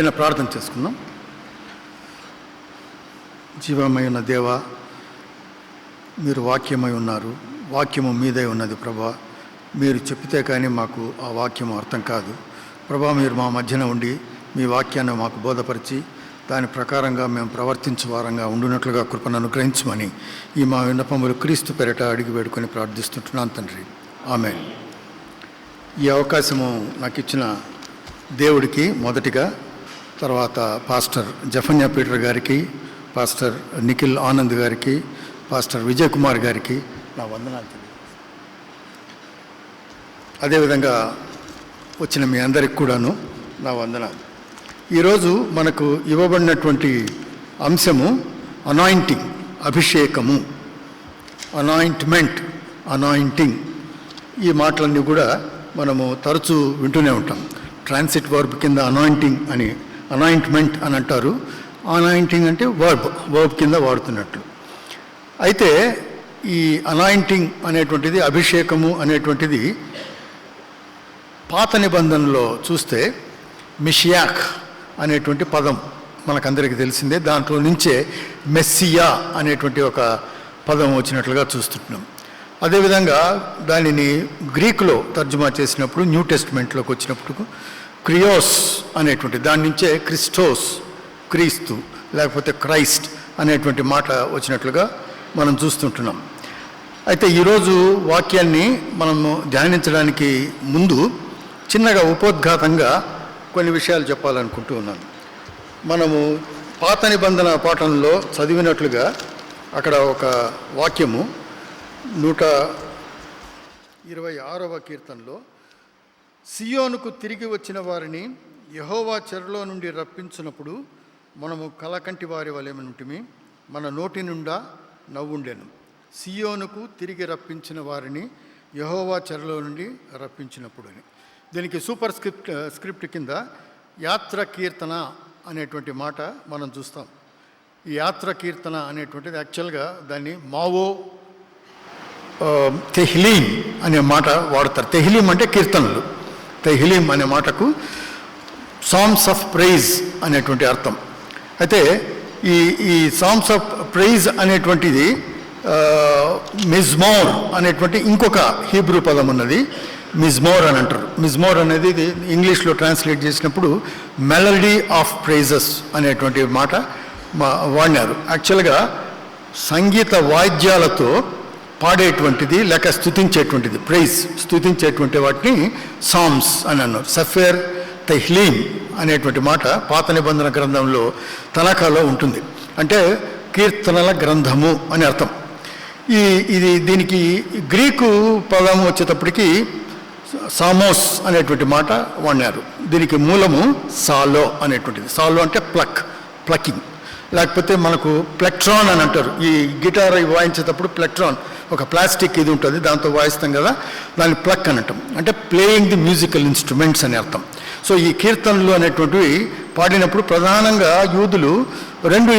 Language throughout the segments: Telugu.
చిన్న ప్రార్థన చేసుకుందాం. జీవమైన దేవ, మీరు వాక్యమై ఉన్నారు, వాక్యము మీదై ఉన్నది ప్రభా. మీరు చెప్పితే కానీ మాకు ఆ వాక్యము అర్థం కాదు ప్రభా. మీరు మా మధ్యన ఉండి మీ వాక్యాన్ని మాకు బోధపరిచి దాని ప్రకారంగా మేము ప్రవర్తించే వారంగా ఉండునట్లుగా కృపను అనుగ్రహించమని ఈ మా విన్నపములు క్రీస్తు పేరిట అడిగి వేడుకొని ప్రార్థిస్తుంటున్నాను తండ్రి. ఆమేన్. ఈ అవకాశము నాకు ఇచ్చిన దేవుడికి మొదటిగా, తర్వాత పాస్టర్ జఫన్యా పీటర్ గారికి, పాస్టర్ నిఖిల్ ఆనంద్ గారికి, పాస్టర్ విజయ్ కుమార్ గారికి నా వందనాలు తెలియజేస్తాను. అదేవిధంగా వచ్చిన మీ అందరికి కూడాను నా వందనాలు. ఈరోజు మనకు ఇవ్వబడినటువంటి అంశము అనాయింటింగ్, అభిషేకము, అనాయింట్మెంట్, అనాయింటింగ్. ఈ మాటలన్నీ కూడా మనము తరచూ వింటూనే ఉంటాం. ట్రాన్సిట్ వర్బ్ కింద అనాయింటింగ్ అని, అనాయింట్మెంట్ అని అంటారు. అనాయింటింగ్ అంటే వర్బ్ కింద వాడుతున్నట్లు. అయితే ఈ అనాయింటింగ్ అనేటువంటిది, అభిషేకము అనేటువంటిది పాత నిబంధనలో చూస్తే మిషియాక్ అనేటువంటి పదం మనకందరికీ తెలిసిందే. దాంట్లో నుంచే మెస్సియా అనేటువంటి ఒక పదం వచ్చినట్లుగా చూస్తుంటున్నాం. అదేవిధంగా దానిని గ్రీకులో తర్జుమా చేసినప్పుడు, న్యూ టెస్ట్మెంట్లోకి వచ్చినప్పుడు క్రియోస్ అనేటువంటి, దాని నుంచే క్రిస్టోస్, క్రీస్తు లేకపోతే క్రైస్ట్ అనేటువంటి మాట వచ్చినట్లుగా మనం చూస్తుంటున్నాం. అయితే ఈరోజు వాక్యాన్ని మనము ధ్యానించడానికి ముందు చిన్నగా ఉపోద్ఘాతంగా కొన్ని విషయాలు చెప్పాలనుకుంటూ ఉన్నాను. మనము పాత నిబంధన పాఠంలో చదివినట్లుగా అక్కడ ఒక వాక్యము 126వ కీర్తనలో, సియోనుకు తిరిగి వచ్చిన వారిని యెహోవా చెరలో నుండి రప్పించినప్పుడు మనము కలకంటి వారి వలెనుంటిమి, మన నోటి నుండా నవ్వుండెను. సియోనుకు తిరిగి రప్పించిన వారిని యెహోవా చెరలో నుండి రప్పించినప్పుడు అని. దీనికి సూపర్ స్క్రిప్ట్ కింద యాత్ర కీర్తన అనేటువంటి మాట మనం చూస్తాం. ఈ యాత్ర కీర్తన అనేటువంటిది యాక్చువల్గా దాన్ని మావో తెహ్లీం అనే మాట వాడతారు. తెహ్లీం అంటే కీర్తనలు. తెహ్లీం అనే మాటకు సాంగ్స్ ఆఫ్ ప్రైజ్ అనేటువంటి అర్థం. అయితే ఈ సాంగ్స్ ఆఫ్ ప్రైజ్ అనేటువంటిది మిజ్మోర్ అనేటువంటి ఇంకొక హీబ్రూ పదం ఉన్నది. మిజ్మోర్ అని అంటారు. మిజ్మోర్ అనేది ఇంగ్లీష్లో ట్రాన్స్లేట్ చేసినప్పుడు మెలడీ ఆఫ్ ప్రైజెస్ అనేటువంటి మాట వాడినారు. యాక్చువల్గా సంగీత వాయిద్యాలతో పాడేటువంటిది లేక స్తుతించేటువంటిది, ప్రైజ్, స్తుతించేటువంటి వాటిని సామ్స్ అని అన్నారు. సఫేర్ తెహ్లీం అనేటువంటి మాట పాత నిబంధన గ్రంథంలో తనఖాలో ఉంటుంది. అంటే కీర్తనల గ్రంథము అని అర్థం. దీనికి గ్రీకు పదం వచ్చేటప్పటికి సామోస్ అనేటువంటి మాట వాడినారు. దీనికి మూలము సాలో అనేటువంటిది. సాలో అంటే ప్లకింగ్, లేకపోతే మనకు ప్లెక్ట్రాన్ అని అంటారు. ఈ గిటార్ వాయించేటప్పుడు ప్లెక్ట్రాన్ ఒక ప్లాస్టిక్ ఇది ఉంటుంది, దాంతో వాయిస్తాం కదా, దాన్ని ప్లక్ అని అంటాం. అంటే ప్లేయింగ్ ది మ్యూజికల్ ఇన్స్ట్రుమెంట్స్ అని అర్థం. సో ఈ కీర్తనలు అనేటువంటివి పాడినప్పుడు ప్రధానంగా యూదులు రెండు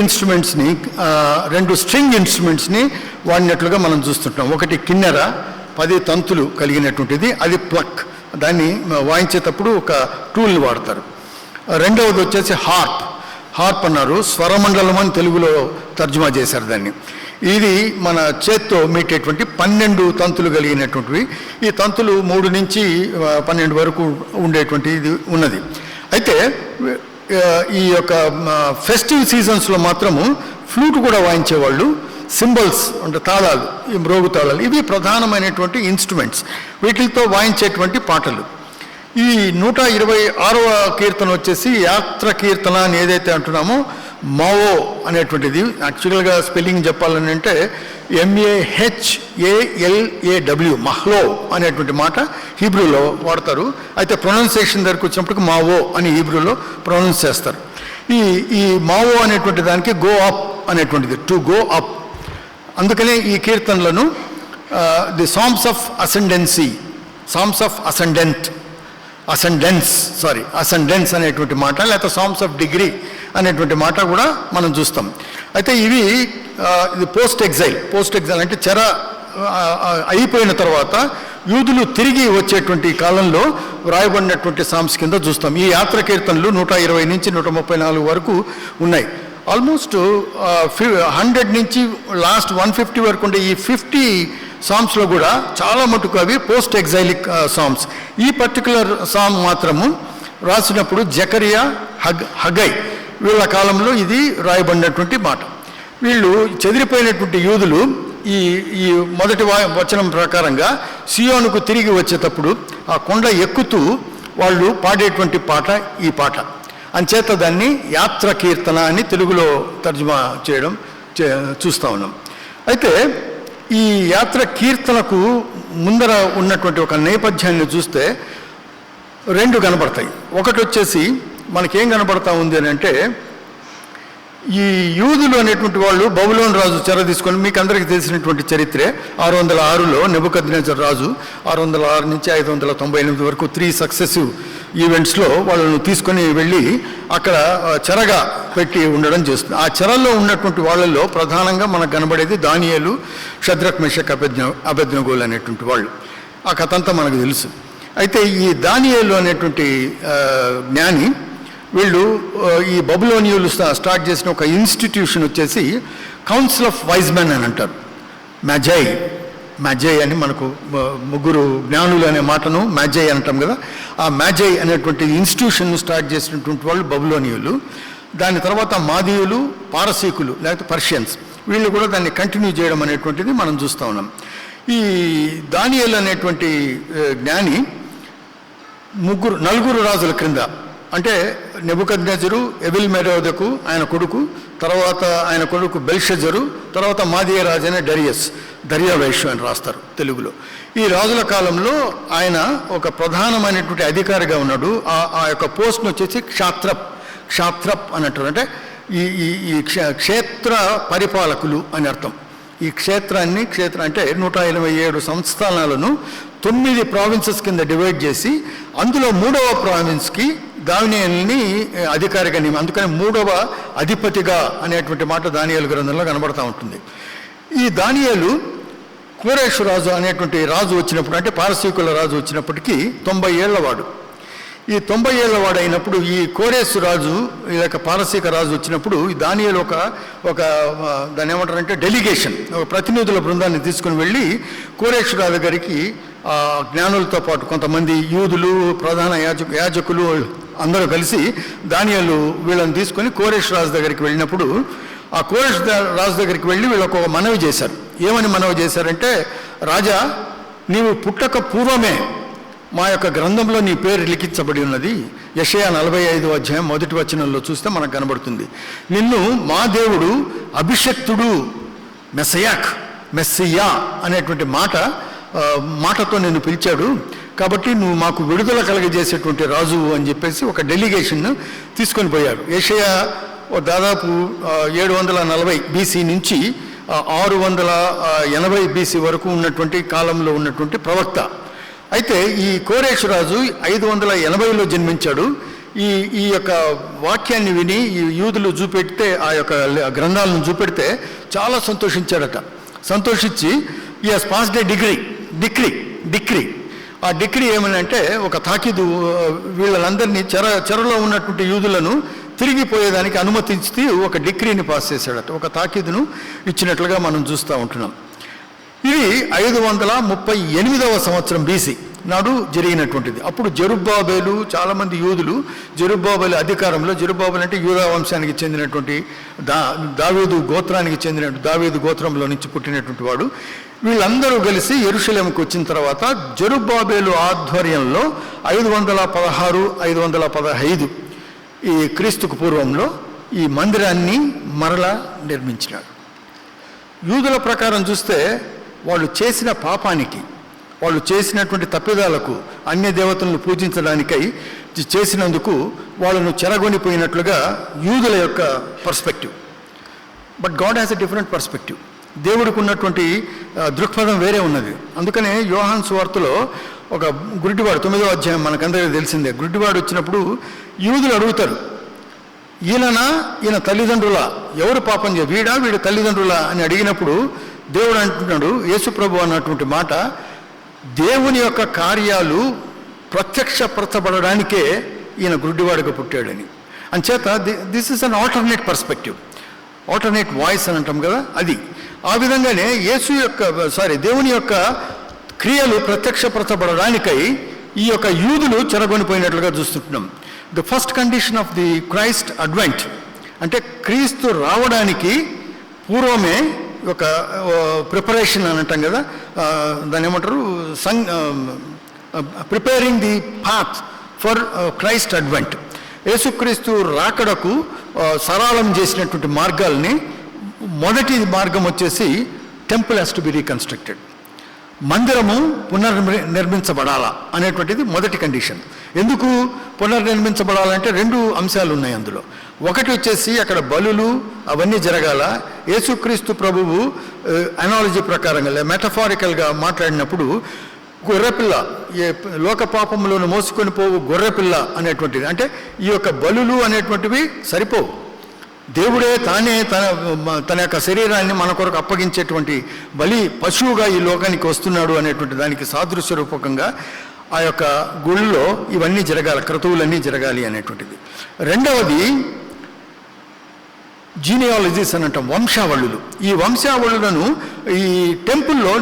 స్ట్రింగ్ ఇన్స్ట్రుమెంట్స్ని వాడినట్లుగా మనం చూస్తుంటాం. ఒకటి కిన్నెర, 10 తంతులు కలిగినటువంటిది, అది ప్లక్. దాన్ని వాయించేటప్పుడు ఒక టూల్ని వాడతారు. రెండవది వచ్చేసి హార్ప్ అన్నారు. స్వరమండలం అని తెలుగులో తర్జుమా చేశారు దాన్ని. ఇది మన చేత్తో మీటేటువంటి 12 తంతులు కలిగినటువంటివి. ఈ తంతులు 3 నుంచి 12 వరకు ఉండేటువంటి ఇది ఉన్నది. అయితే ఈ యొక్క ఫెస్టివ్ సీజన్స్లో మాత్రము ఫ్లూట్ కూడా వాయించేవాళ్ళు. సింబల్స్ అంటే తాళాలు, ఈ మ్రోగు తాళాలు, ఇవి ప్రధానమైనటువంటి ఇన్స్ట్రుమెంట్స్. వీటితో వాయించేటువంటి పాటలు. ఈ 126వ కీర్తన వచ్చేసి యాత్ర కీర్తన అని ఏదైతే అంటున్నామో మావో అనేటువంటిది. యాక్చువల్గా స్పెల్లింగ్ చెప్పాలని అంటే MAHALAW, మహ్లో అనేటువంటి మాట హీబ్రూలో వాడతారు. అయితే ప్రొనౌన్సియేషన్ దగ్గరకు వచ్చినప్పటికి మావో అని హీబ్రూలో ప్రొనౌన్స్ చేస్తారు. ఈ మావో అనేటువంటి దానికి గో అప్ అనేటువంటిది, టు గో అప్. అందుకనే ఈ కీర్తనలను the songs of ascendancy, songs of ascendance అనేటువంటి మాట, లేకపోతే సాంగ్స్ ఆఫ్ డిగ్రీ అనేటువంటి మాట కూడా మనం చూస్తాం. అయితే ఇది పోస్ట్ ఎగ్జైల్ అంటే చెర అయిపోయిన తర్వాత యూదులు తిరిగి వచ్చేటువంటి కాలంలో వ్రాయబడినటువంటి సామ్స్ కింద చూస్తాం. ఈ యాత్ర కీర్తనలు 120 నుంచి 134 వరకు ఉన్నాయి. ఆల్మోస్ట్ 100 నుంచి లాస్ట్ 150 వరకు ఉండే ఈ 50 సామ్స్లో కూడా చాలా మటుకు అవి పోస్ట్ ఎగ్జైలిక్ సామ్స్. ఈ పర్టికులర్ సామ్ మాత్రము రాసినప్పుడు జకరియా, హగై వీళ్ళ కాలంలో ఇది రాయబడినటువంటి మాట. వీళ్ళు చెదిరిపోయినటువంటి యూదులు ఈ మొదటి వచనం ప్రకారంగా సియోనుకు తిరిగి వచ్చేటప్పుడు ఆ కొండ ఎక్కుతూ వాళ్ళు పాడేటువంటి పాట ఈ పాట. అంచేత దాన్ని యాత్ర కీర్తన అని తెలుగులో తర్జుమా చేయడం చూస్తూ ఉన్నాం. అయితే ఈ యాత్ర కీర్తనకు ముందర ఉన్నటువంటి ఒక నేపథ్యాన్ని చూస్తే 2 కనబడతాయి. ఒకటి వచ్చేసి మనకేం కనబడతా ఉంది అని అంటే, ఈ యూదులు అనేటువంటి వాళ్ళు బబులోను రాజు చెర తీసుకొని, మీకు అందరికీ తెలిసినటువంటి చరిత్రే, 606లో నెబుకద్నెజర్ రాజు 606 నుంచి 598 వరకు 3 సక్సెసివ్ ఈవెంట్స్లో వాళ్ళను తీసుకొని వెళ్ళి అక్కడ చెరగా పెట్టి ఉండడం చేస్తుంది. ఆ చెరలో ఉన్నటువంటి వాళ్ళల్లో ప్రధానంగా మనకు కనబడేది దానియేలు, షద్రక్, మెషక్, అబేద్నెగోలు అనేటువంటి వాళ్ళు. ఆ కథ అంతా మనకు తెలుసు. అయితే ఈ దానియేలు అనేటువంటి జ్ఞాని, వీళ్ళు ఈ బబులోనియులు స్టార్ట్ చేసిన ఒక ఇన్స్టిట్యూషన్ వచ్చేసి కౌన్సిల్ ఆఫ్ వైజ్ మెన్ అని అంటారు. మ్యాజై అని మనకు 3 జ్ఞానులు అనే మాటను మ్యాజై అంటాం కదా. ఆ మ్యాజై అనేటువంటి ఇన్స్టిట్యూషన్ స్టార్ట్ చేసినటువంటి వాళ్ళు బబులోనియులు. దాని తర్వాత మాదీయులు, పారసీకులు లేకపోతే పర్షియన్స్, వీళ్ళు కూడా దాన్ని కంటిన్యూ చేయడం అనేటువంటిది మనం చూస్తూ ఉన్నాం. ఈ దానియేలు అనేటువంటి జ్ఞాని 4 రాజుల క్రింద, అంటే నెబుకద్నెజరు, ఎవిల్మెరోదకు ఆయన కొడుకు, తర్వాత ఆయన కొడుకు బెల్షజరు, తర్వాత మాదీయ రాజు అయిన దర్యావేషు అని రాస్తారు తెలుగులో. ఈ రాజుల కాలంలో ఆయన ఒక ప్రధానమైనటువంటి అధికారిగా ఉన్నాడు. ఆ యొక్క పోస్ట్ను వచ్చేసి క్షాత్రప్ అని అంటారు. అంటే ఈ క్షేత్ర పరిపాలకులు అని అర్థం. ఈ క్షేత్రం అంటే 187 సంస్థానాలను 9 ప్రావిన్సెస్ కింద డివైడ్ చేసి అందులో 3వ ప్రావిన్స్కి దానియేలుని అధికారిగా అందుకని 3వ అధిపతిగా అనేటువంటి మాట దానియేలు గ్రంథంలో కనబడతా ఉంటుంది. ఈ దానియేలు కోరేషు రాజు అనేటువంటి రాజు వచ్చినప్పుడు, అంటే పారసీకుల రాజు వచ్చినప్పటికీ 90 ఏళ్ల వాడు. ఈ 90 ఏళ్ల వాడు అయినప్పుడు ఈ కోరేసు రాజు లేక పారసీక రాజు వచ్చినప్పుడు దానియేలు ఒక దాన్ని ఏమంటారంటే డెలిగేషన్, ఒక ప్రతినిధుల బృందాన్ని తీసుకుని వెళ్ళి కోరేషు రాజు గారికి జ్ఞానులతో పాటు కొంతమంది యూదులు, ప్రధాన యాజకులు అందరూ కలిసి దానియేలు వీళ్ళని తీసుకొని కోరేషు రాజు దగ్గరికి వెళ్ళినప్పుడు, ఆ కోరేషు రాజు దగ్గరికి వెళ్ళి వీళ్ళకు ఒక మనవి చేశారు. ఏమని మనవి చేశారంటే, రాజా, నీవు పుట్టక పూర్వమే మా యొక్క గ్రంథంలో నీ పేరు లిఖించబడి ఉన్నది. యెషయా 45వ అధ్యాయం 1వ వచనంలో చూస్తే మనకు కనబడుతుంది. నిన్ను మా దేవుడు అభిషక్తుడు, మెస్సియా అనేటువంటి మాటతో నిన్ను పిలిచాడు. కాబట్టి నువ్వు మాకు విడుదల కలగజేసేటువంటి రాజు అని చెప్పేసి ఒక డెలిగేషన్ తీసుకొని పోయారు. యెషయా దాదాపు 740 బీసీ నుంచి 680 బీసీ వరకు ఉన్నటువంటి కాలంలో ఉన్నటువంటి ప్రవక్త. అయితే ఈ కోరేషు రాజు 580లో జన్మించాడు. ఈ యొక్క వాక్యాన్ని విని ఈ యూదులు చూపెడితే, ఆ యొక్క గ్రంథాలను చూపెడితే చాలా సంతోషించాడట. సంతోషించి ఈ హస్ పాస్డ్ ఏ డిక్రీ. ఆ డిక్రీ ఏమనంటే, ఒక తాకీదు వీళ్ళందరినీ చెరలో ఉన్నటువంటి యూదులను తిరిగిపోయేదానికి అనుమతించి ఒక డిక్రీని పాస్ చేశాడట. ఒక తాకీదును ఇచ్చినట్లుగా మనం చూస్తూ ఉంటున్నాం. ఇది 538వ సంవత్సరం బీసీ నాడు జరిగినటువంటిది. అప్పుడు జెరుబ్బాబెలు, చాలామంది యూదులు జెరుబ్బాబెలు అధికారంలో, జెరుబ్బాబెలు అంటే యూదా వంశానికి చెందినటువంటి దావీదు గోత్రానికి చెందినటువంటి, దావీదు గోత్రంలో నుంచి పుట్టినటువంటి వాడు, వీళ్ళందరూ కలిసి యెరూషలేముకు వచ్చిన తర్వాత జెరుబ్బాబెలు ఆధ్వర్యంలో 516, 515 ఈ క్రీస్తుకు పూర్వంలో ఈ మందిరాన్ని మరలా నిర్మించినాడు. యూదుల ప్రకారం చూస్తే వాళ్ళు చేసిన పాపానికి, వాళ్ళు చేసినటువంటి తప్పిదాలకు, అన్య దేవతలను పూజించడానికై చేసినందుకు వాళ్ళను చెరగొనిపోయినట్లుగా యూదుల యొక్క perspective. But God has a different perspective. దేవుడికి ఉన్నటువంటి దృక్పథం వేరే ఉన్నది. అందుకనే యోహాను సువార్తలో ఒక గుడ్డివాడు, 9వ అధ్యాయం మనకందరికీ తెలిసిందే, గుడ్డివాడు వచ్చినప్పుడు యూదులు అడుగుతారు, ఈయన తల్లిదండ్రుల, ఎవరు పాపం వీడి తల్లిదండ్రుల అని అడిగినప్పుడు దేవుడు అంటున్నాడు, యేసు ప్రభు అన్నటువంటి మాట, దేవుని యొక్క కార్యాలు ప్రత్యక్షపరచబడడానికే ఈయన గుడ్డివాడుగా పుట్టాడని. అంచేత this is an alternate perspective, alternate voice అని అంటాం కదా, అది. ఆ విధంగానే దేవుని యొక్క క్రియలు ప్రత్యక్షపరచబడడానికై ఈ యొక్క యూదులు చెరగొనిపోయినట్లుగా చూస్తుంటున్నాం. The first condition of the Christ advent అంటే క్రీస్తు రావడానికి పూర్వమే ఒక ప్రిపరేషన్ అని అంటాం కదా, దాన్ని ఏమంటారు, preparing the path for Christ advent. యేసుక్రీస్తు రాకడకు సరళం చేసినటువంటి మార్గాల్ని, మొదటి మార్గం వచ్చేసి temple has to be reconstructed, మందిరము పునర్నిర్మించబడాలా అనేటువంటిది మొదటి కండిషన్. ఎందుకు పునర్నిర్మించబడాలంటే 2 అంశాలు ఉన్నాయి అందులో. ఒకటి వచ్చేసి అక్కడ బలులు అవన్నీ జరగాల. యేసుక్రీస్తు ప్రభువు అనాలజీ ప్రకారంగా మెటఫారికల్గా మాట్లాడినప్పుడు గొర్రెపిల్ల, లోక పాపంలోను మోసుకొని పోవు గొర్రెపిల్ల అనేటువంటిది, అంటే ఈ యొక్క బలులు అనేటువంటివి సరిపోవు. దేవుడే తానే తన యొక్క శరీరాన్ని మన కొరకు అప్పగించేటువంటి బలి పశువుగా ఈ లోకానికి వస్తున్నాడు అనేటువంటి దానికి సాదృశ్య రూపకంగా ఆ యొక్క గుళ్ళో ఇవన్నీ జరగాలి, క్రతువులన్నీ జరగాలి అనేటువంటిది. రెండవది జీనియాలజీస్ అని అంటాం, వంశావళులు. ఈ వంశావళులను ఈ టెంపుల్లో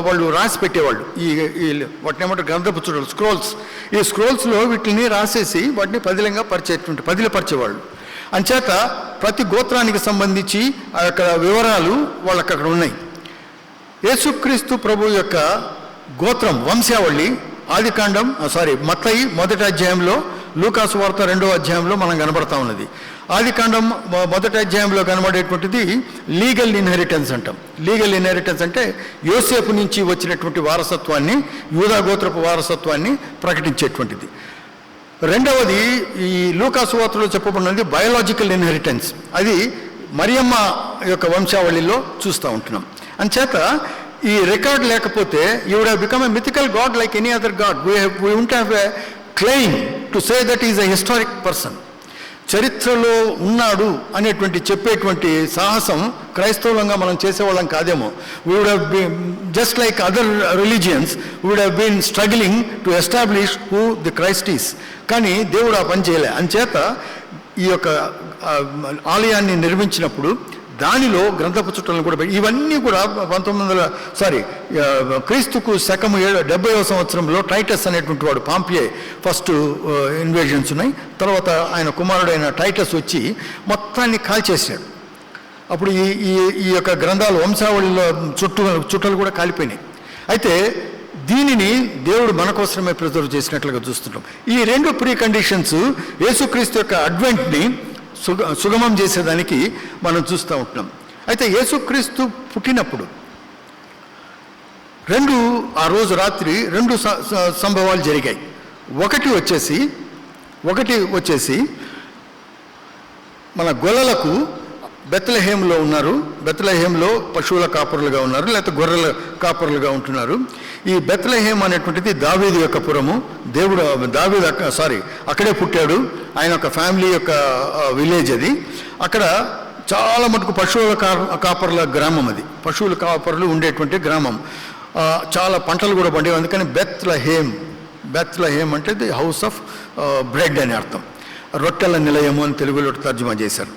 వాళ్ళు రాసి పెట్టేవాళ్ళు. వాటిని ఏమంటారు, గ్రంథపు చుట్టలు, స్క్రోల్స్. ఈ స్క్రోల్స్లో వీటిని రాసేసి వాటిని పదిలపరిచేవాళ్ళు. అంచేత ప్రతి గోత్రానికి సంబంధించి ఆ యొక్క వివరాలు వాళ్ళకి అక్కడ ఉన్నాయి. యేసుక్రీస్తు ప్రభు యొక్క గోత్రం వంశావళి మత్తయి 1వ అధ్యాయంలో, లూకాసు వార్త 2వ అధ్యాయంలో మనం కనబడతా ఉన్నది. ఆదికాండం 1వ అధ్యాయంలో కనబడేటువంటిది లీగల్ ఇన్హెరిటెన్స్ అంటాం. లీగల్ ఇన్హెరిటెన్స్ అంటే యోసేపు నుంచి వచ్చినటువంటి వారసత్వాన్ని, యూదా గోత్రపు వారసత్వాన్ని ప్రకటించేటువంటిది. రెండవది ఈ లూకాసు వార్తలో చెప్పబడినది బయోలాజికల్ ఇన్హెరిటెన్స్. అది మరియమ్మ యొక్క వంశావళిలో చూస్తూ ఉంటున్నాం. అంచేత ఈ రికార్డ్ లేకపోతే you would have become a mythical god like any other god. We would have a claim to say that is a historic person. చరిత్రలో ఉన్నాడు అనేటువంటి చెప్పేటువంటి సాహసం క్రైస్తవులంగా మనం చేసేవాళ్ళం కాదేమో. We would have been just like other religions, we would have been struggling to establish who the Christ is. కానీ దేవుడు ఆ పని చేయలే. అంచేత ఈ యొక్క ఆలయాన్ని నిర్మించినప్పుడు దానిలో గ్రంథపు చుట్టలను కూడా ఇవన్నీ కూడా క్రీస్తుకు శకము 70వ సంవత్సరంలో టైటస్ అనేటువంటి వాడు, పాంపియే ఫస్ట్ ఇన్వేజన్స్ ఉన్నాయి. తర్వాత ఆయన కుమారుడైన టైటస్ వచ్చి మొత్తాన్ని కాల్చేసాడు. అప్పుడు ఈ యొక్క గ్రంథాలు వంశావళిలో చుట్టలు కూడా కాలిపోయినాయి. అయితే దీనిని దేవుడు మన కోసమే ప్రిజర్వ్ చేసినట్లుగా చూస్తున్నాం. ఈ 2 ప్రీ కండిషన్స్ యేసుక్రీస్తు యొక్క అడ్వెంట్ని సుగమం చేసేదానికి మనం చూస్తూ ఉంటున్నాం. అయితే యేసుక్రీస్తు పుట్టినప్పుడు ఆ రోజు రాత్రి 2 సంభవాలు జరిగాయి. ఒకటి వచ్చేసి మన గొల్లలకు బెత్లెహేంలో ఉన్నారు. బెత్లెహేంలో పశువుల కాపరులుగా ఉన్నారు, లేకపోతే గొర్రెల కాపరులుగా ఉంటున్నారు. ఈ బెత్లెహేం అనేటువంటిది దావీదు యొక్క పురము. అక్కడే పుట్టాడు. ఆయన యొక్క ఫ్యామిలీ యొక్క విలేజ్ అది. అక్కడ చాలా మటుకు పశువుల కాపరుల గ్రామం అది. పశువుల కాపరులు ఉండేటువంటి గ్రామం. చాలా పంటలు కూడా పండేవి. అందుకని బెత్లెహేం అంటే ది హౌస్ ఆఫ్ బ్రెడ్ అని అర్థం. రొట్టెల నిలయము అని తెలుగులో తర్జుమా చేశారు.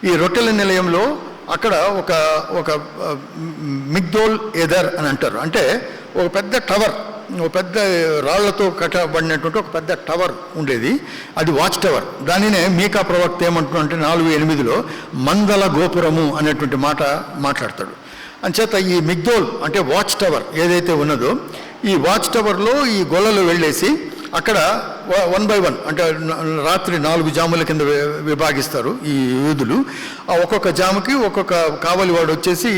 ఈ రొట్టెల నిలయంలో అక్కడ ఒక మిగ్దోల్ ఎదర్ అని అంటారు. అంటే ఒక పెద్ద టవర్, ఒక పెద్ద రాళ్లతో కట్టబడినటువంటి ఒక పెద్ద టవర్ ఉండేది. అది వాచ్ టవర్. దానినే మీకా ప్రవక్త ఏమంటున్నాడంటే 4:8లో మందల గోపురము అనేటువంటి మాట మాట్లాడతాడు. అంచేత ఈ మిగ్దోల్ అంటే వాచ్ టవర్ ఏదైతే ఉన్నదో, ఈ వాచ్ టవర్లో ఈ గొల్లలు వెళ్ళేసి అక్కడ 1 by 1 అంటే రాత్రి 4 జాముల కింద విభాగిస్తారు ఈ యూదులు. ఒక్కొక్క జాముకి ఒక్కొక్క కావలివాడు వచ్చేసి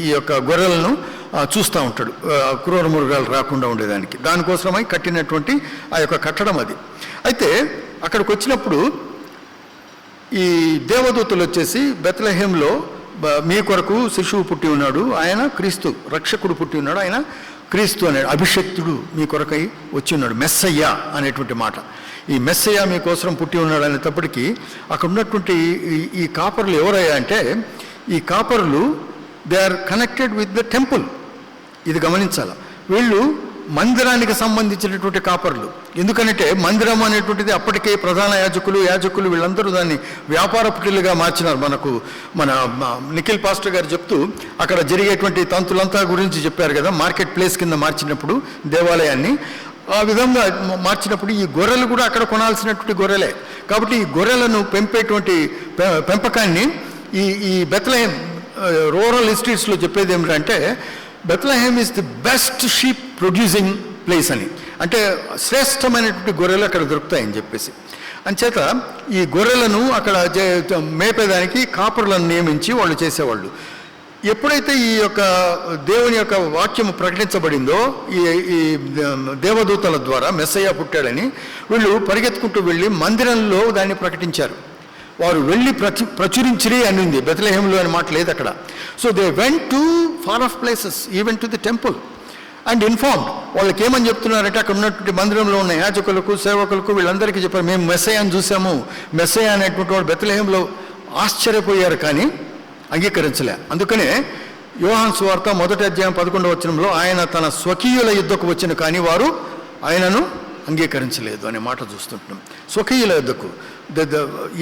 ఈ యొక్క గొర్రెలను చూస్తూ ఉంటాడు, క్రూర మృగాలు రాకుండా ఉండేదానికి. దానికోసమై కట్టినటువంటి ఆ యొక్క కట్టడం అది. అయితే అక్కడికి వచ్చినప్పుడు ఈ దేవదూతలు వచ్చేసి బెత్లెహేంలో మీ కొరకు శిశువు పుట్టి ఉన్నాడు, ఆయన క్రీస్తు రక్షకుడు పుట్టి ఉన్నాడు, ఆయన క్రీస్తు అనే అభిషక్తుడు మీ కొరకై వచ్చి ఉన్నాడు, మెస్సయ్య అనేటువంటి మాట. ఈ మెస్సయ్య మీకోసం పుట్టి ఉన్నాడు అనేటప్పటికీ అక్కడ ఉన్నటువంటి ఈ కాపరులు ఎవరయ్యా అంటే, ఈ కాపరులు they are connected with the temple. ఇది గమనించాలి. వీళ్ళు మందిరానికి సంబంధించినటువంటి కాపర్లు. ఎందుకంటే మందిరం అనేటువంటిది అప్పటికే ప్రధాన యాజకులు వీళ్ళందరూ దాన్ని వ్యాపార పుట్టిలుగా మార్చినారు. మన నిఖిల్ పాస్టర్ గారు చెప్తూ అక్కడ జరిగేటువంటి తంతులంతా గురించి చెప్పారు కదా, మార్కెట్ ప్లేస్ కింద మార్చినప్పుడు దేవాలయాన్ని. ఆ విధంగా మార్చినప్పుడు ఈ గొర్రెలు కూడా అక్కడ కొనాల్సినటువంటి గొర్రెలే. కాబట్టి ఈ గొర్రెలను పెంపకాన్ని ఈ బెత్లెహేమ్ రూరల్ ఎస్టేట్స్లో చెప్పేది ఏమిటంటే, Bethlehem is the best sheep producing place అని, అంటే శ్రేష్టమైనటువంటి గొర్రెలు అక్కడ దొరుకుతాయని చెప్పేసి. అంచేత ఈ గొర్రెలను అక్కడ మేపేదానికి కాపరులను నియమించి వాళ్ళు చేసేవాళ్ళు. ఎప్పుడైతే ఈ యొక్క దేవుని యొక్క వాక్యము ప్రకటించబడిందో ఈ దేవదూతల ద్వారా మెస్సయ్య పుట్టాడని, వీళ్ళు పరిగెత్తుకుంటూ వెళ్ళి మందిరంలో దాన్ని ప్రకటించారు. వారు వెళ్ళి ప్రచురించిరి అని ఉంది, బెత్లెహేమ్లో అని మాట లేదు అక్కడ. So they went to far off places, even to the temple and informed. వాళ్ళకి ఏమని చెప్తున్నారంటే, అక్కడ ఉన్నటువంటి మందిరంలో ఉన్న యాజకులకు సేవకులకు వీళ్ళందరికీ చెప్పారు, మేము మెస్సయ్యను చూసాము. మెస్సయ్య అనేటువంటి వాడు బెత్లెహేమ్లో ఆశ్చర్యపోయారు కానీ అంగీకరించలే. అందుకనే యోహాను సువార్త 1వ అధ్యాయం 11వ వచనంలో ఆయన తన స్వకీయుల యుద్ధకు వచ్చిన కానీ వారు ఆయనను అంగీకరించలేదు అనే మాట చూస్తుంటున్నాం. స్వకీయుల యుద్ధకు,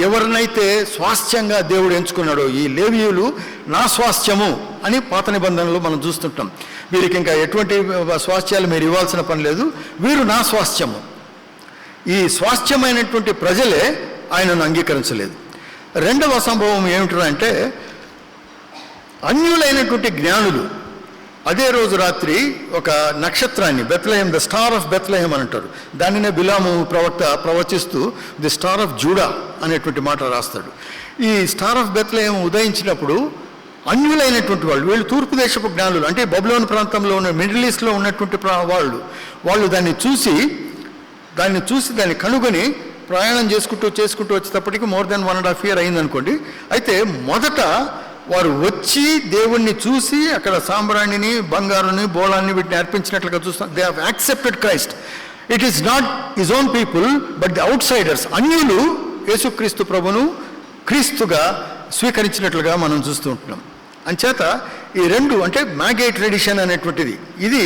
ఎవరినైతే స్వాస్థ్యంగా దేవుడు ఎంచుకున్నాడో, ఈ లేవీయులు నా స్వాస్థ్యము అని పాత నిబంధనలు మనం చూస్తుంటాం. వీరికి ఇంకా ఎటువంటి స్వాస్థ్యాలు మీరు ఇవ్వాల్సిన పని లేదు, వీరు నా స్వాస్థ్యము. ఈ స్వాస్థ్యమైనటువంటి ప్రజలే ఆయనను అంగీకరించలేదు. రెండవ సంభవం ఏమిటంటే, అన్యులైనటువంటి జ్ఞానులు అదే రోజు రాత్రి ఒక నక్షత్రాన్ని, Bethlehem, the star of Bethlehem అని అంటారు. దానినే బిలాము ప్రవక్త ప్రవచిస్తూ ది స్టార్ ఆఫ్ జూడా అనేటువంటి మాట రాస్తాడు. ఈ స్టార్ ఆఫ్ బెత్లెహేమ్ ఉదయించినప్పుడు అన్యులైనటువంటి వీళ్ళు తూర్పు దేశపు జ్ఞానులు, అంటే బబులోను ప్రాంతంలో ఉన్న మిడిల్ ఈస్ట్లో ఉన్నటువంటి వాళ్ళు దాన్ని చూసి దాన్ని కనుగొని ప్రయాణం చేసుకుంటూ వచ్చేటప్పటికి మోర్ దెన్ 1.5 years అయిందనుకోండి. అయితే మొదట వారు వచ్చి దేవుణ్ణి చూసి అక్కడ సాంబ్రాణిని, బంగారుని, బోళాన్ని వీటిని అర్పించినట్లుగా చూస్తాం. They have accepted Christ. It is not his own people but the outsiders. అన్యులు యేసుక్రీస్తు ప్రభును క్రీస్తుగా స్వీకరించినట్లుగా మనం చూస్తూ ఉంటున్నాం. అంచేత ఈ రెండు, అంటే మ్యాగై ట్రెడిషన్ అనేటువంటిది, ఇది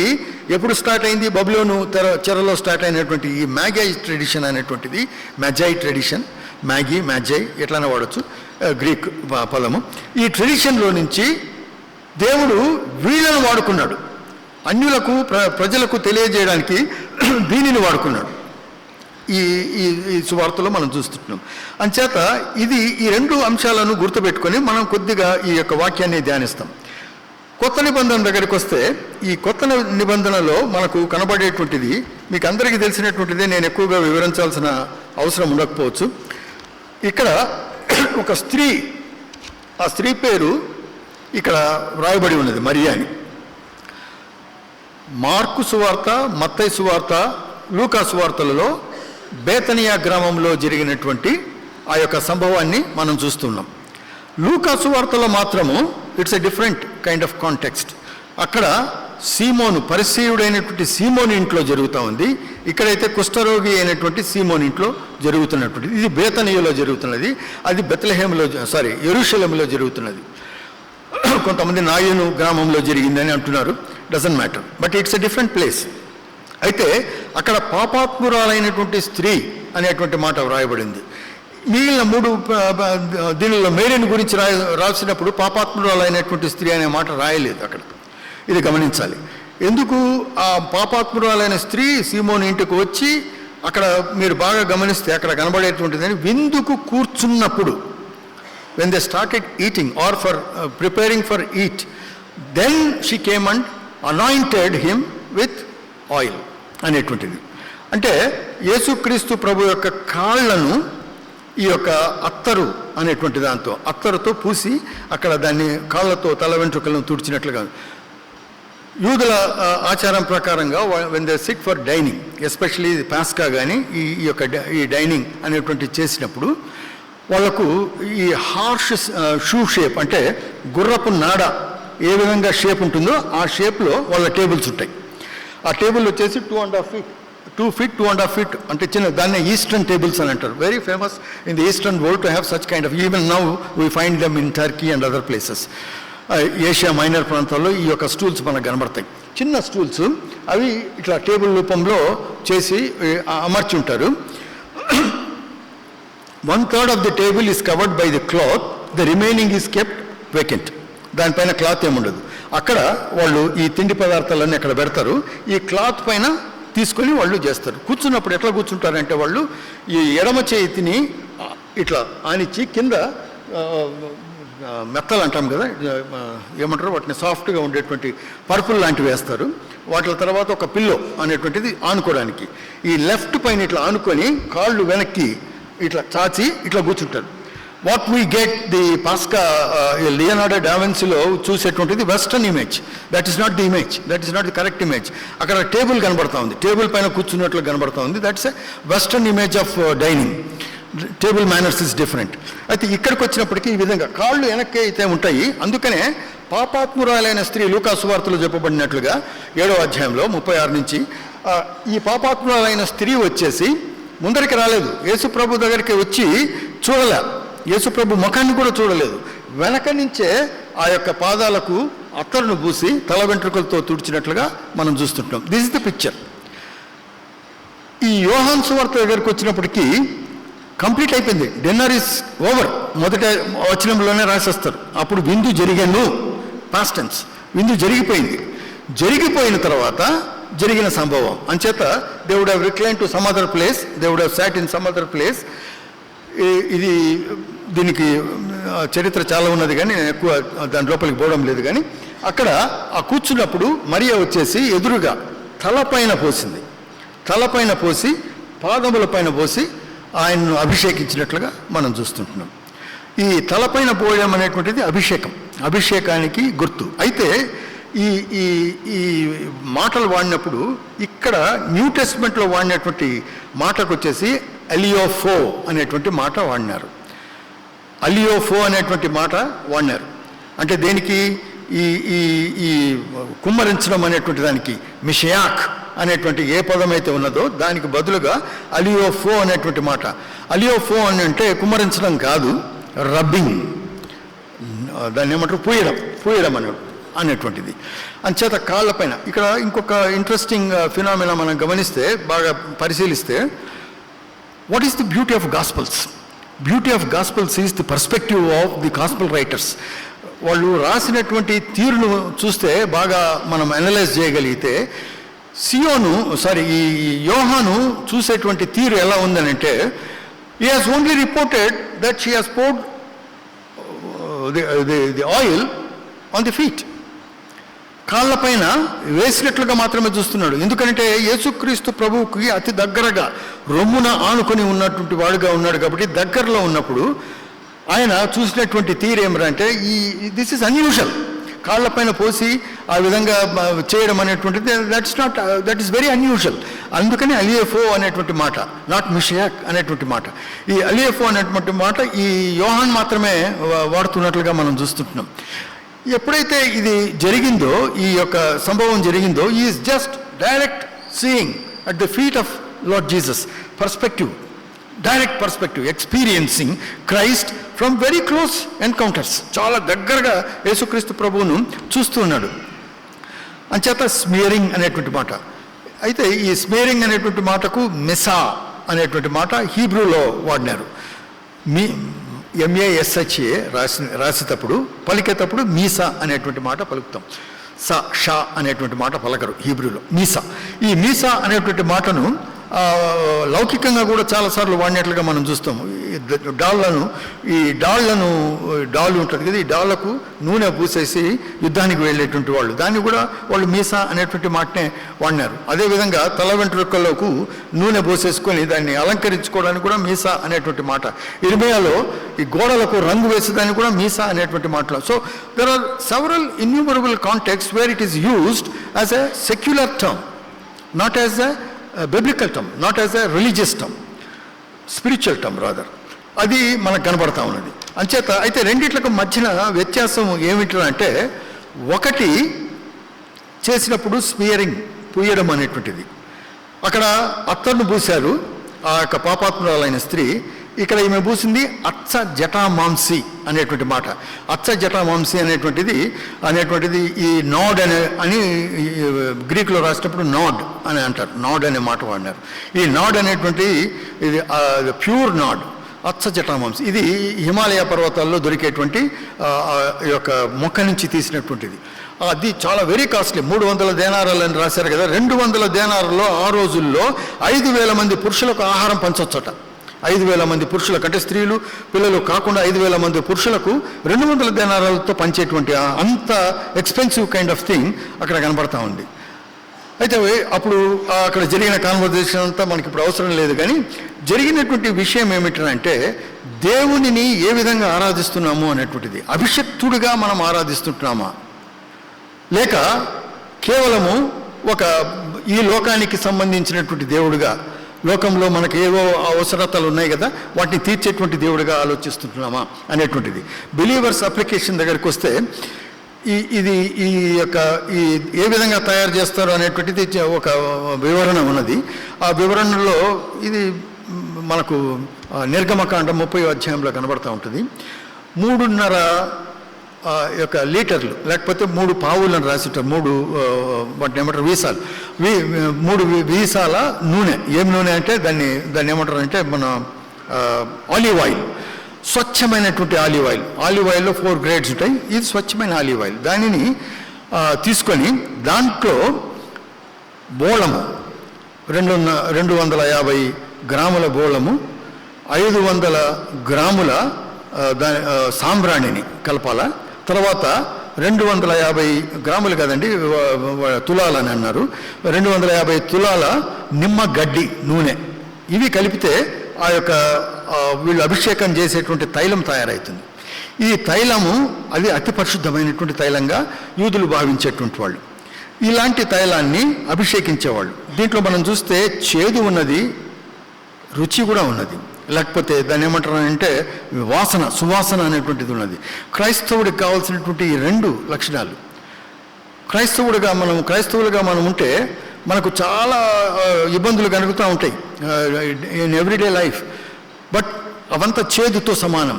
ఎప్పుడు స్టార్ట్ అయింది? బబులోను చెరలో స్టార్ట్ అయినటువంటి ఈ మ్యాగై ట్రెడిషన్ అనేటువంటిది, మ్యాజై ట్రెడిషన్, మ్యాజై ఎట్లనే వాడచ్చు, గ్రీక్ పదము. ఈ ట్రెడిషన్లో నుంచి దేవుడు వీళ్ళను వాడుకున్నాడు, అన్యులకు ప్రజలకు తెలియజేయడానికి దీనిని వాడుకున్నాడు. ఈ సువార్తలో మనం చూస్తున్నాం. అంచేత ఈ రెండు అంశాలను గుర్తుపెట్టుకొని మనం కొద్దిగా ఈ యొక్క వాక్యాన్ని ధ్యానిస్తాం. కొత్త నిబంధన దగ్గరికి వస్తే, ఈ కొత్త నిబంధనలో మనకు కనబడేటువంటిది మీకు అందరికీ తెలిసినటువంటిది, నేను ఎక్కువగా వివరించాల్సిన అవసరం ఉండకపోవచ్చు. ఇక్కడ ఒక స్త్రీ, ఆ స్త్రీ పేరు ఇక్కడ వ్రాయబడి ఉన్నది, మరియా అని. మార్కు సువార్త, మత్తయి సువార్త, లూకా సువార్తలలో బేతనియా గ్రామంలో జరిగినటువంటి ఆ యొక్క సంభవాన్ని మనం చూస్తున్నాం. లూకా సువార్తలో మాత్రము it's a different kind of context. అక్కడ సీమోను, పరిసయ్యుడైనటువంటి సీమోను ఇంట్లో జరుగుతూ ఉంది. ఇక్కడైతే కుష్ఠరోగి అయినటువంటి సీమోను ఇంట్లో జరుగుతున్నటువంటిది. ఇది బేతనియాలో జరుగుతున్నది, అది యెరూషలేములో జరుగుతున్నది. కొంతమంది నాయను గ్రామంలో జరిగిందని అంటున్నారు, doesn't matter, but it's a different place. అయితే అక్కడ పాపాత్మురాలైనటువంటి స్త్రీ అనేటువంటి మాట వ్రాయబడింది. మిగిలిన 3 దీనిలో మేరీని గురించి రాసినప్పుడు పాపాత్మురాలైనటువంటి స్త్రీ అనే మాట రాయలేదు అక్కడ. ఇది గమనించాలి. ఎందుకు ఆ పాపాత్మురాలైన స్త్రీ సీమోను ఇంటికి వచ్చి, అక్కడ మీరు బాగా గమనిస్తే అక్కడ కనబడేటువంటిదని, విందుకు కూర్చున్నప్పుడు, when they started eating or for preparing for eat, then she came and anointed him with oil అనేటువంటిది. అంటే యేసుక్రీస్తు ప్రభు యొక్క కాళ్లను ఈ యొక్క అత్తరు అనేటువంటి దాంతో, అత్తరుతో పూసి అక్కడ దాన్ని కాళ్ళతో తల వెంట్రుకలను తుడిచినట్లుగా. యూదుల ఆచారం ప్రకారంగా when they sit for dining, especially పాస్కా కానీ ఈ డైనింగ్ అనేటువంటి చేసినప్పుడు వాళ్ళకు ఈ హార్ష్ షూ షేప్, అంటే గుర్రపు నాడ ఏ విధంగా షేప్ ఉంటుందో ఆ షేప్లో వాళ్ళ టేబుల్స్ ఉంటాయి. ఆ టేబుల్ వచ్చేసి 2 feet 2.5 feet అంటే చిన్న, దాన్ని ఈస్టర్న్ టేబుల్స్ అని అంటారు. Very famous in the eastern world to have such kind of, even now we find them in Turkey and other places. Asia Minor ప్రాంతాల్లో ఈ యొక్క స్టూల్స్ మనకు కనబడతాయి. చిన్న స్టూల్స్, అవి ఇట్లా టేబుల్ రూపంలో చేసి అమర్చి ఉంటారు. 1/3 of the table is covered by the cloth, the remaining is kept vacant. దానిపైన క్లాత్ ఏముండదు. అక్కడ వాళ్ళు ఈ తిండి పదార్థాలన్నీ అక్కడ పెడతారు. ఈ క్లాత్ పైన తీసుకొని వాళ్ళు చేస్తారు. కూర్చున్నప్పుడు ఎట్లా కూర్చుంటారంటే వాళ్ళు ఈ ఎడమ చేతిని ఇట్లా ఆనిచ్చి కింద మెత్తలు అంటాం కదా, ఏమంటారు వాటిని, సాఫ్ట్గా ఉండేటువంటి పరుపులు లాంటివి వేస్తారు. వాటి తర్వాత ఒక పిల్లో అనేటువంటిది ఆనుకోవడానికి. ఈ లెఫ్ట్ పైన ఇట్లా ఆనుకొని కాళ్ళు వెనక్కి ఇట్లా చాచి ఇట్లా కూర్చుంటారు. వాట్ వీ గెట్ ది పాస్కా లియోనార్డో డా విన్సీలో చూసేటువంటిది western image. That is not the image, that is not the correct image. అక్కడ టేబుల్ కనబడతా ఉంది, టేబుల్ పైన కూర్చున్నట్లు కనబడతా ఉంది. That's a western image of dining. Table manners is different. అయితే ఇక్కడికి వచ్చినప్పటికీ ఈ విధంగా కాళ్ళు వెనక్కి అయితే ఉంటాయి. అందుకనే పాపాత్మురాలైన స్త్రీ, లూకా సువార్తలో చెప్పబడినట్లుగా 7వ అధ్యాయంలో 36 నుంచి ఈ పాపాత్మురాలైన స్త్రీ వచ్చేసి ముందరికి రాలేదు, యేసుప్రభు దగ్గరికి వచ్చి చూడలే, యేసుప్రభు ముఖాన్ని కూడా చూడలేదు. వెనక నుంచే ఆ యొక్క పాదాలకు అత్తరును పూసి తల వెంట్రుకలతో తుడిచినట్లుగా మనం చూస్తుంటాం. This is the picture. ఈ యోహాను సువార్త దగ్గరికి వచ్చినప్పటికీ కంప్లీట్ అయిపోయింది. Dinner is over. మొదట వచనంలోనే రాసేస్తారు. అప్పుడు విందు జరిగాను, పాస్ట్ టెన్స్. విందు జరిగిపోయింది. జరిగిపోయిన తర్వాత జరిగిన సంభవం అంచేత they would have recline to some other place, they would have sat in some other place. ఇది దీనికి చరిత్ర చాలా ఉన్నది కానీ నేను ఎక్కువ దాని లోపలికి పోవడం లేదు. కానీ అక్కడ ఆ కూర్చున్నప్పుడు మరియా వచ్చేసి ఎదురుగా తలపైన పోసింది. తలపైన పోసి పాదముల పైన పోసి ఆయన్ను అభిషేకించినట్లుగా మనం చూస్తుంటున్నాం. ఈ తలపైన పోయడం అనేటువంటిది అభిషేకం, అభిషేకానికి గుర్తు. అయితే ఈ ఈ ఈ మాటలు వాడినప్పుడు ఇక్కడ న్యూ టెస్ట్మెంట్లో వాడినటువంటి మాటకు వచ్చేసి అలియోఫో అనేటువంటి మాట వాడినారు. అలియోఫో అనేటువంటి మాట వాడినారు. అంటే దేనికి? ఈ ఈ ఈ కుమ్మరించడం అనేటువంటి దానికి మిషయాక్ అనేటువంటి ఏ పదం అయితే ఉన్నదో దానికి బదులుగా అలియోఫో అనేటువంటి మాట. అలియోఫో అని అంటే కుమ్మరించడం కాదు, రబ్బింగ్, దాన్ని ఏమంటారు, పూయడం అనేటువంటిది. అంచేత కాళ్ళపైన ఇక్కడ ఇంకొక ఇంట్రెస్టింగ్ ఫినామినా మనం గమనిస్తే, బాగా పరిశీలిస్తే, what is the beauty of gospels? Beauty of gospels is the perspective of the gospel writers. వాళ్ళు రాసినటువంటి తీరును చూస్తే బాగా మనం అనలైజ్ చేయగలిగితే, ఈ యోహాను చూసేటువంటి తీరు ఎలా ఉందనంటే, he has only reported that she has poured the oil on the feet. కాళ్ళపైన వేసినట్లుగా మాత్రమే చూస్తున్నాడు. ఎందుకంటే యేసుక్రీస్తు ప్రభువుకి అతి దగ్గరగా రొమ్మున ఆనుకొని ఉన్నటువంటి వాడుగా ఉన్నాడు కాబట్టి దగ్గరలో ఉన్నప్పుడు ఆయన చూసినటువంటి తీరు ఏమిటంటే దిస్ ఈజ్ అన్యూజువల్. కాళ్ళపైన పోసి ఆ విధంగా చేయడం అనేటువంటిది దట్ ఈస్ వెరీ అన్యూజువల్. అందుకని అలియఫో అనేటువంటి మాట, నాట్ మిషయాక్ అనేటువంటి మాట. ఈ అలియఫో అనేటువంటి మాట ఈ యోహాన్ మాత్రమే వాడుతున్నట్లుగా మనం చూస్తుంటున్నాం. ఎప్పుడైతే ఇది జరిగిందో, ఈ యొక్క సంభవం జరిగిందో, is just direct seeing at the feet of lord Jesus. Perspective, direct perspective, experiencing Christ from very close encounters. చాలా దగ్గరగా యేసుక్రీస్తు ప్రభువును చూస్తున్నాడు. అంచేత స్మియరింగ్ అనేటువంటి మాట. అయితే ఈ స్మియరింగ్ అనేటువంటి మాటకు మెసా అనేటువంటి మాట హీబ్రూలో వాడినారు. MASHA రాసేటప్పుడు, పలికేటప్పుడు మీసా అనేటువంటి మాట పలుకుతాం. షా అనేటువంటి మాట పలకరు హీబ్రూలో, మీసా. ఈ మీసా అనేటువంటి మాటను లౌకికంగా కూడా చాలాసార్లు వాడినట్లుగా మనం చూస్తాము. డాళ్ళు ఉంటుంది కదా, ఈ డాళ్లకు నూనె పూసేసి యుద్ధానికి వెళ్ళేటువంటి వాళ్ళు, దాన్ని కూడా వాళ్ళు మీసా అనేటువంటి మాటనే వాడినారు. అదేవిధంగా తల వెంట్రుకలకు నూనె పోసేసుకొని దాన్ని అలంకరించుకోవడానికి కూడా మీసా అనేటువంటి మాట. ఇర్మియాలో ఈ గోడలకు రంగు వేసేదానికి కూడా మీసా అనేటువంటి మాటలు. So there are several innumerable context where it is used as a secular term, not as a biblical term, not as a religious term, spiritual term rather. అది మనకు కనబడతా ఉన్నది. అంచేత అయితే రెండిట్లకు మధ్యన వ్యత్యాసం ఏమిటంటే, ఒకటి చేసినప్పుడు స్మియరింగ్, పూయడం అనేటువంటిది. అక్కడ అత్తర్ను పూశారు ఆ యొక్క పాపాత్మురాలైన స్త్రీ. ఇక్కడ ఈమె పూసింది అచ్చ జటామాంసి అనేటువంటి మాట. అచ్చ జటామాంసి అనేటువంటిది ఈ నాడ్ అని గ్రీకులో రాసినప్పుడు నాడ్ అని అంటారు. నాడ్ అనే మాట వాడినారు. ఈ నాడ్ అనేటువంటి ఇది ప్యూర్ నాడ్, అచ్చ జటామాంసి. ఇది హిమాలయ పర్వతాల్లో దొరికేటువంటి యొక్క మొక్క నుంచి తీసినటువంటిది. అది చాలా వెరీ కాస్ట్లీ. 300 దేనారాలు అని రాశారు కదా. 200 దేనారాల్లో ఆ రోజుల్లో 5,000 మంది పురుషులకు ఆహారం పంచొచ్చట. 5,000 మంది పురుషులకు, అంటే స్త్రీలు పిల్లలు కాకుండా 5,000 మంది పురుషులకు 200 దేనారాలతో పంచేటువంటి అంత ఎక్స్పెన్సివ్ కైండ్ ఆఫ్ థింగ్ అక్కడ కనబడతా ఉంది. అయితే అప్పుడు అక్కడ జరిగిన కాన్వర్జేషన్ అంతా మనకి ఇప్పుడు అవసరం లేదు, కానీ జరిగినటువంటి విషయం ఏమిటంటే దేవునిని ఏ విధంగా ఆరాధిస్తున్నాము అనేటువంటిది. అభిషక్తుడిగా మనం ఆరాధిస్తుంటున్నామా, లేక కేవలము ఈ లోకానికి సంబంధించినటువంటి దేవుడిగా, లోకంలో మనకు ఏవో అవసరతలు ఉన్నాయి కదా, వాటిని తీర్చేటువంటి దేవుడిగా ఆలోచిస్తుంటున్నామా అనేటువంటిది. బిలీవర్స్ అప్లికేషన్ దగ్గరికి వస్తే ఇది ఏ విధంగా తయారు చేస్తారు అనేటువంటిది ఒక వివరణ ఉన్నది. ఆ వివరణలో ఇది మనకు నిర్గమకాండం 30వ అధ్యాయంలో కనబడతా ఉంటుంది. 3.5 లీటర్లు లేకపోతే 3 పావులను రాసిటారు. 3 వాటిని ఏమంటారు, వీసాలు. 3 వీసాల నూనె. ఏం నూనె అంటే దాన్ని ఏమంటారు అంటే మన ఆలివ్ ఆయిల్, స్వచ్ఛమైనటువంటి ఆలివ్ ఆయిల్. ఆలివ్ ఆయిల్లో 4 గ్రేడ్స్ ఉంటాయి. ఇది స్వచ్ఛమైన ఆలివ్ ఆయిల్. దానిని తీసుకొని దాంట్లో బోళము 250 గ్రాముల బోళము, 500 గ్రాముల సాంబ్రాణిని కలపాల. తర్వాత 250 గ్రాములు కదండి, తులాలని అన్నారు, 250 తులాల నిమ్మగడ్డి నూనె. ఇవి కలిపితే వీళ్ళు అభిషేకం చేసేటువంటి తైలం తయారవుతుంది. ఈ తైలము అది అతి పరిశుద్ధమైనటువంటి తైలంగా యూదులు భావించేటువంటి వాళ్ళు. ఇలాంటి తైలాన్ని అభిషేకించేవాళ్ళు. దీంట్లో మనం చూస్తే చేదు ఉన్నది, రుచి కూడా ఉన్నది. లేకపోతే దాన్ని ఏమంటారంటే సువాసన అనేటువంటిది ఉన్నది. క్రైస్తవుడికి కావాల్సినటువంటి ఈ 2 లక్షణాలు. క్రైస్తవులుగా మనం ఉంటే మనకు చాలా ఇబ్బందులు కలుగుతూ ఉంటాయి ఇన్ ఎవ్రీడే లైఫ్. బట్ అవంతా చేదుతో సమానం.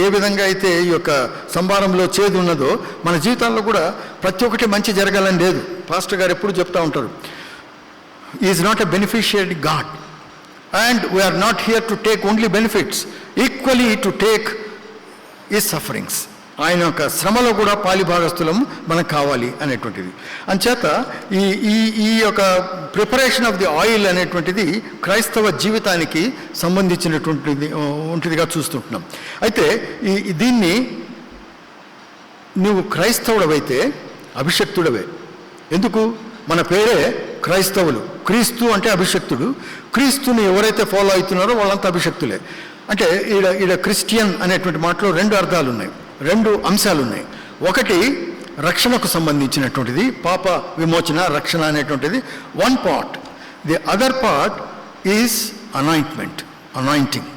ఏ విధంగా అయితే ఈ యొక్క సంభారంలో చేదు ఉన్నదో మన జీవితాల్లో కూడా ప్రతి ఒక్కటి మంచి జరగాలని లేదు. పాస్టర్ గారు ఎప్పుడు చెప్తూ ఉంటారు, is not a beneficiary God and we are not here to take only benefits, equally to take his sufferings. ఆయన యొక్క శ్రమలో కూడా పాలిభాగస్థులం మనకు కావాలి అనేటువంటిది. అంచేత ఈ యొక్క ప్రిపరేషన్ ఆఫ్ ది ఆయిల్ అనేటువంటిది క్రైస్తవ జీవితానికి సంబంధించినటువంటిది ఉంటుందిగా చూస్తుంటున్నాం. అయితే దీన్ని నువ్వు క్రైస్తవుడవైతే అభిషక్తుడవే. ఎందుకు? మన పేరే క్రైస్తవులు. క్రీస్తు అంటే అభిషక్తుడు. క్రీస్తుని ఎవరైతే ఫాలో అవుతున్నారో వాళ్ళంతా అభిషక్తులే. అంటే ఈడ క్రిస్టియన్ అనేటువంటి మాటలో 2 అర్థాలు ఉన్నాయి, 2 అంశాలు ఉన్నాయి. ఒకటి రక్షణకు సంబంధించినటువంటిది, పాప విమోచన, రక్షణ అనేటువంటిది 1 part. The other part is anointing,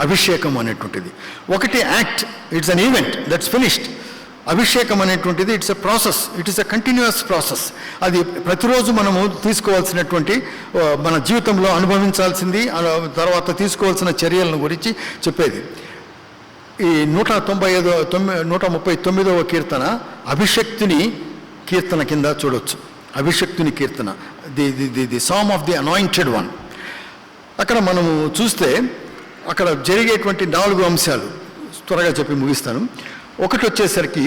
అభిషేకం అనేటువంటిది. ఒకటి act, it's an event that's finished. అభిషేకం అనేటువంటిది it's a process, it is a continuous process. అది ప్రతిరోజు మనము తీసుకోవాల్సినటువంటి, మన జీవితంలో అనుభవించాల్సింది, తర్వాత తీసుకోవాల్సిన చర్యలను గురించి చెప్పేది. ఈ 139వ కీర్తన అభిషక్తుని కీర్తన కింద చూడవచ్చు. అభిషక్తుని కీర్తన, the psalm of the anointed one. అక్కడ మనము చూస్తే అక్కడ జరిగేటువంటి 4 అంశాలు త్వరగా చెప్పి ముగిస్తాను. ఒకటి వచ్చేసరికి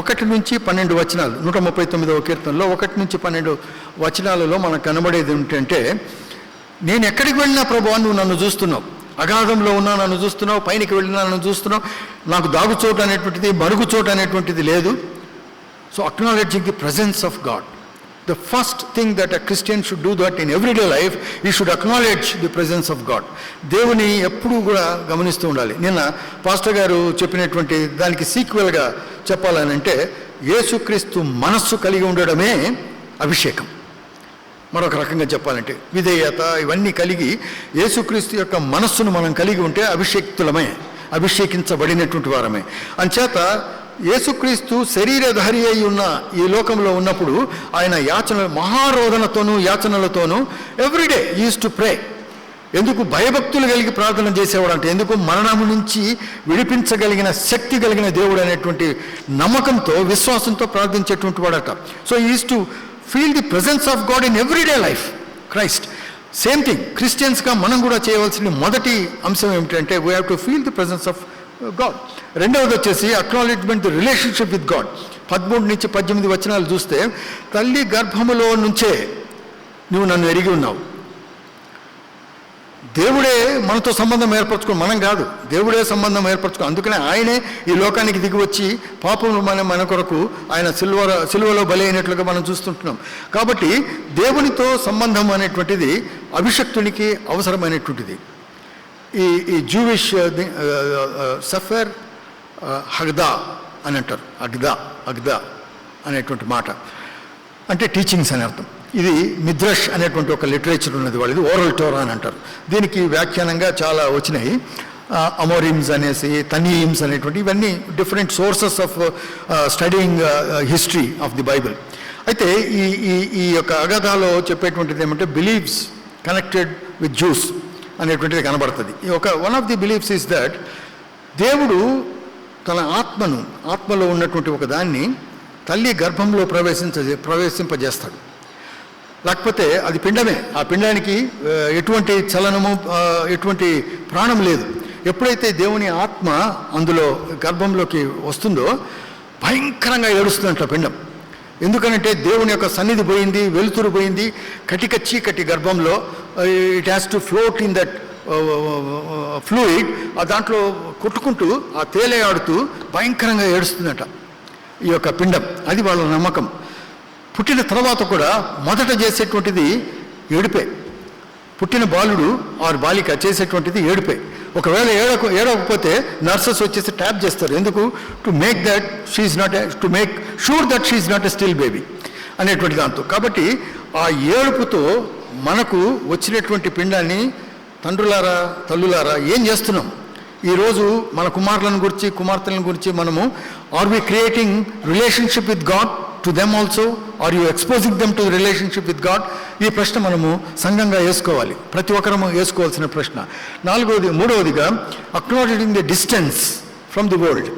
1 నుంచి 12 వచనాలు, 139వ కీర్తనలో 1 నుంచి 12 వచనాలలో మనకు కనబడేది ఏంటంటే, నేను ఎక్కడికి వెళ్ళినా ప్రభువా నువ్వు నన్ను చూస్తున్నావు, అగాధంలో ఉన్నా నన్ను చూస్తున్నావు, పైనకి వెళ్ళినా నన్ను చూస్తున్నావు, నాకు దాగుచోటు అనేటువంటిది మరుగుచోటు అనేటువంటిది లేదు. So acknowledging the presence of God. The first thing that a Christian should do that in everyday life, he should acknowledge the presence of God. దేవుని ఎప్పుడూ కూడా గమనిస్తూ ఉండాలి. నిన్న పాస్టర్ గారు చెప్పినటువంటి దానికి సీక్వెల్గా చెప్పాలనంటే, యేసుక్రీస్తు మనస్సు కలిగి ఉండడమే అభిషేకం. మరొక రకంగా చెప్పాలంటే విధేయత ఇవన్నీ కలిగి యేసుక్రీస్తు యొక్క మనస్సును మనం కలిగి ఉంటే అభిషేక్తులమే, అభిషేకించబడినటువంటి వారమే. అంచేత యేసుక్రీస్తు శరీరధారి అయి ఉన్న ఈ లోకంలో ఉన్నప్పుడు ఆయన మహారోదనతోనూ యాచనలతోనూ ఎవ్రీడే యూజ్ టు ప్రే. ఎందుకు భయభక్తులు కలిగి ప్రార్థన చేసేవాడు అంటే ఎందుకు మరణం నుంచి విడిపించగలిగిన శక్తి కలిగిన దేవుడు అనేటువంటి నమ్మకంతో విశ్వాసంతో ప్రార్థించేటువంటి వాడట. So is to feel the presence of God in everyday life Christ. Same thing క్రిస్టియన్స్గా మనం కూడా చేయవలసిన మొదటి అంశం ఏమిటంటే we have to feel the presence of God. రెండవది వచ్చేసి acknowledgement the relationship with God. 13 నుంచి 18 వచనాలు చూస్తే, తల్లి గర్భములో నుంచే నువ్వు నన్ను ఎరిగి ఉన్నావు. దేవుడే మనతో సంబంధం ఏర్పరచుకో, మనం కాదు, దేవుడే సంబంధం ఏర్పరచుకో. అందుకనే ఆయనే ఈ లోకానికి దిగి వచ్చి పాపములు మన కొరకు ఆయన సిలువలో బలి అయినట్లుగా మనం చూస్తుంటున్నాం. కాబట్టి దేవునితో సంబంధం అనేటువంటిది అభిషక్తునికి అవసరమైనటువంటిది. ఈ జూవిష్ సఫర్ హగ్దా అని అంటారు. అగ్దా అనేటువంటి మాట అంటే టీచింగ్స్ అని అర్థం. ఇది మిద్రష్ అనేటువంటి ఒక లిటరేచర్ ఉన్నది వాళ్ళది, ఓరల్ టోరా అని అంటారు. దీనికి వ్యాఖ్యానంగా చాలా వచ్చినాయి. అమోరిమ్స్ అనేసి, తనీయిమ్స్ అనేటువంటి, ఇవన్నీ different sources of studying history of the Bible. అయితే ఈ యొక్క అగదాలో చెప్పేటువంటిది ఏమంటే బిలీవ్స్ కనెక్టెడ్ విత్ జ్యూస్ అనేటువంటిది కనబడుతుంది. One of the believes is that దేవుడు తన ఆత్మలో ఉన్నటువంటి ఒక దాన్ని తల్లి గర్భంలో ప్రవేశింపజేస్తాడు. లేకపోతే అది పిండమే, ఆ పిండానికి ఎటువంటి చలనము, ఎటువంటి ప్రాణం లేదు. ఎప్పుడైతే దేవుని ఆత్మ అందులో గర్భంలోకి వస్తుందో భయంకరంగా ఏడుస్తుందంట పిండం. ఎందుకనంటే దేవుని యొక్క సన్నిధి పోయింది, వెలుతురు పోయింది, కటిక చీకటి గర్భంలో. It has to float in that fluid. ఆ దాంట్లో కొట్టుకుంటూ, ఆ తేలే ఆడుతూ భయంకరంగా ఏడుస్తుందట ఈ యొక్క పిండం. అది వాళ్ళ నమ్మకం. పుట్టిన తర్వాత కూడా మొదట చేసేటువంటిది ఏడుపే. పుట్టిన బాలుడు ఆరు బాలిక చేసేటువంటిది ఏడుపే. ఒకవేళ ఏడవకపోతే నర్సెస్ వచ్చేసి ట్యాప్ చేస్తారు. ఎందుకు? To make that she's not to make sure that she's not a still baby అనేటువంటి దాంతో. కాబట్టి ఆ ఏడుపుతో మనకు వచ్చినటువంటి పిండాన్ని తండ్రులారా, తల్లులారా ఏం చేస్తున్నాం? ఈరోజు మన కుమార్తెలను గురించి మనము are we creating relationship with God to them also, are you exposing them to relationship with God? ఈ ప్రశ్న మనము సంఘంగా వేసుకోవాలి, ప్రతి ఒక్కరము వేసుకోవాల్సిన ప్రశ్న. మూడవదిగా acknowledging the distance from the world.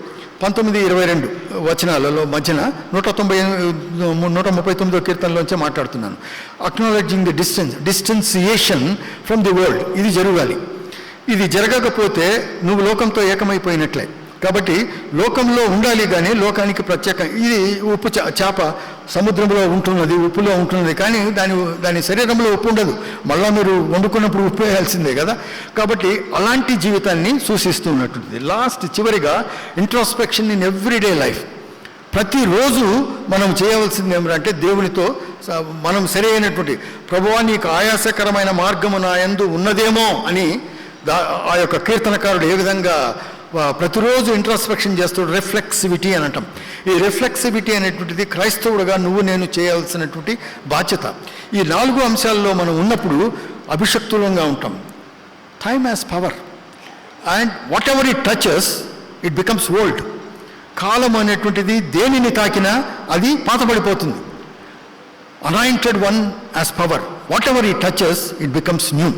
19-22 వచనాలలో మధ్యన 139వ కీర్తనలోంచే మాట్లాడుతున్నాను. Acknowledging the distanciation from the world. ఇది జరగాలి. ఇది జరగకపోతే నువ్వు లోకంతో ఏకమైపోయినట్లే. కాబట్టి లోకంలో ఉండాలి, కానీ లోకానికి ప్రత్యేక. ఇది ఉప్పు చేప సముద్రంలో ఉంటున్నది, ఉప్పులో ఉంటున్నది, కానీ దాని శరీరంలో ఉప్పు ఉండదు. మళ్ళీ మీరు వండుకున్నప్పుడు ఉప్పు వేయాల్సిందే కదా. కాబట్టి అలాంటి జీవితాన్ని సూచిస్తున్నటువంటిది. చివరిగా ఇంట్రాస్పెక్షన్ ఇన్ ఎవ్రీడే లైఫ్. ప్రతిరోజు మనం చేయవలసింది ఏమిటంటే దేవునితో మనం సరి అయినటువంటి, ప్రభువా నీకు ఆయాసకరమైన మార్గము నా యందు ఉన్నదేమో అని ఆ యొక్క కీర్తనకారుడు ఏ విధంగా ప్రతిరోజు ఇంట్రాస్పెక్షన్ చేస్తాడు. రిఫ్లెక్సివిటీ అని అంటాం. ఈ రిఫ్లెక్సివిటీ అనేటువంటిది క్రైస్తవుడుగా నువ్వు నేను చేయాల్సినటువంటి బాధ్యత. ఈ 4 అంశాల్లో మనం ఉన్నప్పుడు అభిషక్తులంగా ఉంటాం. Time has power and whatever it touches it becomes old. కాలం అనేటువంటిది దేనిని తాకినా అది పాతబడిపోతుంది. Anointed one has power. Whatever it touches it becomes new.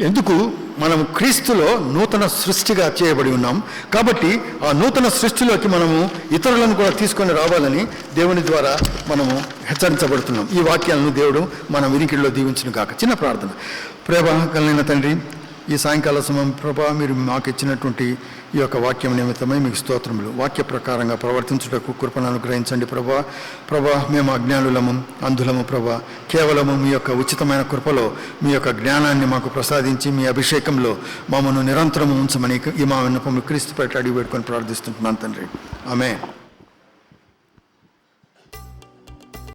ఎందుకు? మనం క్రీస్తులో నూతన సృష్టిగా చేయబడి ఉన్నాం. కాబట్టి ఆ నూతన సృష్టిలోకి మనము ఇతరులను కూడా తీసుకొని రావాలని దేవుని ద్వారా మనము హెచ్చరించబడుతున్నాం. ఈ వాక్యాలను దేవుడు మన వినికిడిలో దీవించును గాక. చిన్న ప్రార్థన. ప్రేమ కలిగిన తండ్రి, ఈ సాయంకాల సమయం ప్రభా, మీరు మాకు ఇచ్చినటువంటి ఈ యొక్క వాక్యం నిమిత్తమై మీకు స్తోత్రములు. వాక్య ప్రకారంగా ప్రవర్తించుటకు కృపను అనుగ్రహించండి ప్రభా. మేము అజ్ఞానులము, అంధులము ప్రభా. కేవలము మీ యొక్క ఉచితమైన కృపలో మీ యొక్క జ్ఞానాన్ని మాకు ప్రసాదించి మీ అభిషేకంలో మమ్మల్ని నిరంతరము ఉంచమని ఈ మా విన్నపము క్రీస్తు పేట అడిగి పెట్టుకొని ప్రార్థిస్తుంటున్నాను తండ్రి. ఆమేన్.